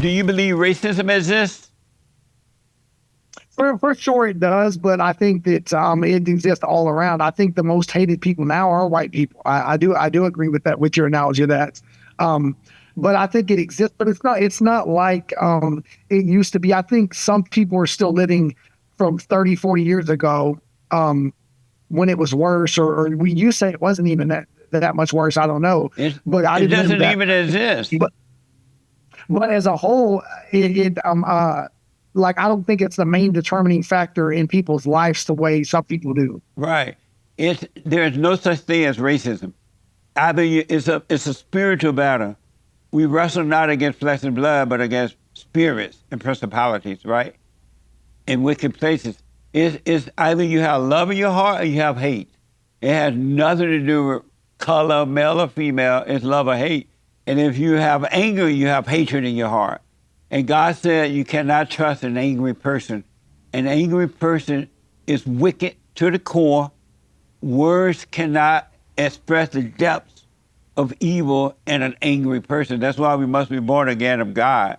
Do you believe racism exists? For sure it does, but I think that it exists all around. I think the most hated people now are white people. I do agree with that, with your analogy of that. But I think it exists, but it's not like it used to be. I think some people are still living from 30, 40 years ago when it was worse, or you say it wasn't even that much worse. I don't know, but it doesn't even exist. But as a whole, like, I don't think it's the main determining factor in people's lives the way some people do. Right. There's no such thing as racism. Either it's a spiritual battle. We wrestle not against flesh and blood, but against spirits and principalities, right? In wicked places. It's either you have love in your heart or you have hate. It has nothing to do with color, male or female. It's love or hate. And if you have anger, you have hatred in your heart. And God said you cannot trust an angry person. An angry person is wicked to the core. Words cannot express the depths of evil in an angry person. That's why we must be born again of God.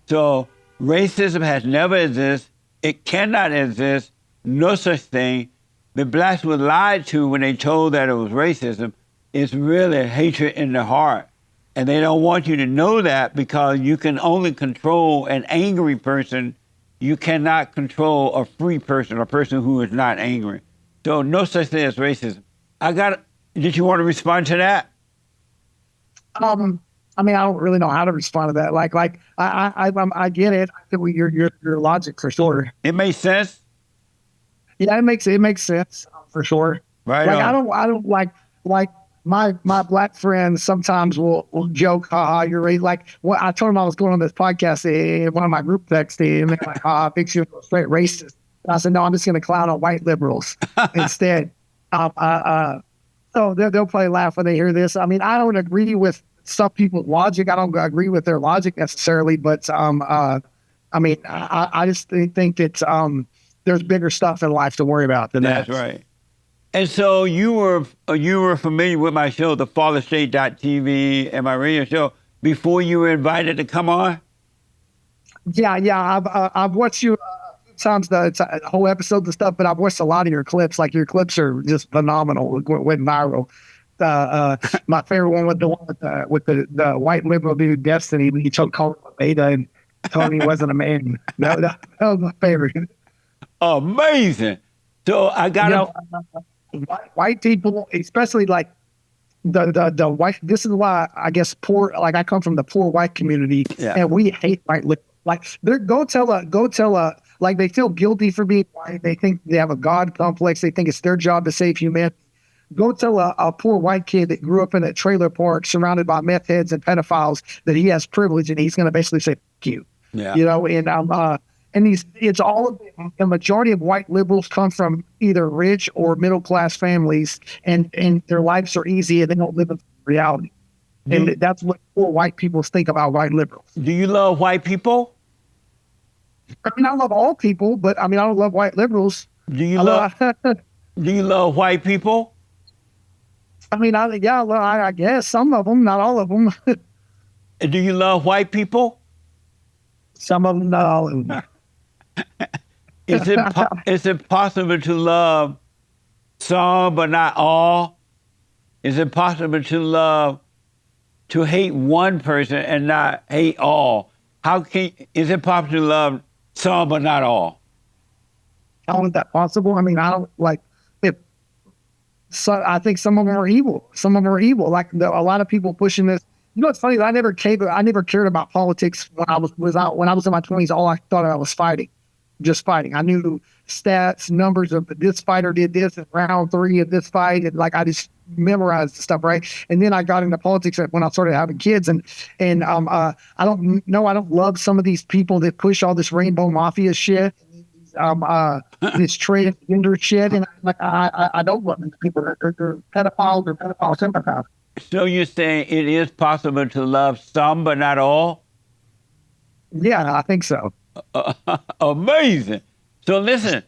So racism has never existed. It cannot exist. No such thing. The blacks were lied to when they told that it was racism. It's really hatred in the heart. And they don't want you to know that because you can only control an angry person. You cannot control a free person, a person who is not angry. So no such thing as racism. Did you want to respond to that? I mean, I don't really know how to respond to that. Like I get it. I think your logic for sure. It makes sense. Yeah, it makes sense for sure. Right. Like I don't like my black friends sometimes will joke, haha, you're right. Like, I told them I was going on this podcast, and one of my group texts, and they're like, I think you're straight racist. And I said, no, I'm just going to clown on white liberals instead. So they'll probably laugh when they hear this. I mean, I don't agree with some people's logic. I don't agree with their logic necessarily, but I mean, I just think that there's bigger stuff in life to worry about than that. That's right. And so you were familiar with my show, the FallenState.tv, and my radio show before you were invited to come on? Yeah. I've watched you times, the whole episodes and stuff, but I've watched a lot of your clips. Like, your clips are just phenomenal. It went viral. My favorite one was the one with the white liberal dude, Destiny, when he called him a beta and told him he wasn't a man. That was my favorite. Amazing. So I got white people, especially like the white. This is why I guess poor. Like, I come from the poor white community, and we hate white liberals. Like, go tell like, they feel guilty for being white. They think they have a God complex. They think it's their job to save humanity. Go tell a poor white kid that grew up in a trailer park surrounded by meth heads and pedophiles that he has privilege, and he's going to basically say, "Fuck you." Yeah. You know, and it's all of the majority of white liberals come from either rich or middle class families, and their lives are easy and they don't live in reality. And that's what poor white people think about white liberals. Do you love white people? I mean, I love all people, but I mean, I don't love white liberals. Do you love white people? I mean, I guess some of them, not all of them. Do you love white people? Some of them, not all of them. Is it possible to love some but not all? Is it possible to hate one person and not hate all? Is it possible to love some but not all? How is that possible? I mean, I don't like it. So I think some of them are evil. Some of them are evil. Like, a lot of people pushing this. You know, it's funny. I never cared about politics when I was in my 20s. All I thought I was fighting. Just fighting. I knew stats, numbers of this fighter did this in round 3 of this fight, and like, I just memorized the stuff, right? And then I got into politics when I started having kids, and I don't love some of these people that push all this rainbow mafia shit, this transgender shit, and I don't love these people. They're pedophiles or pedophile sympathize. So you're saying it is possible to love some but not all? Yeah, I think so. Amazing. So listen,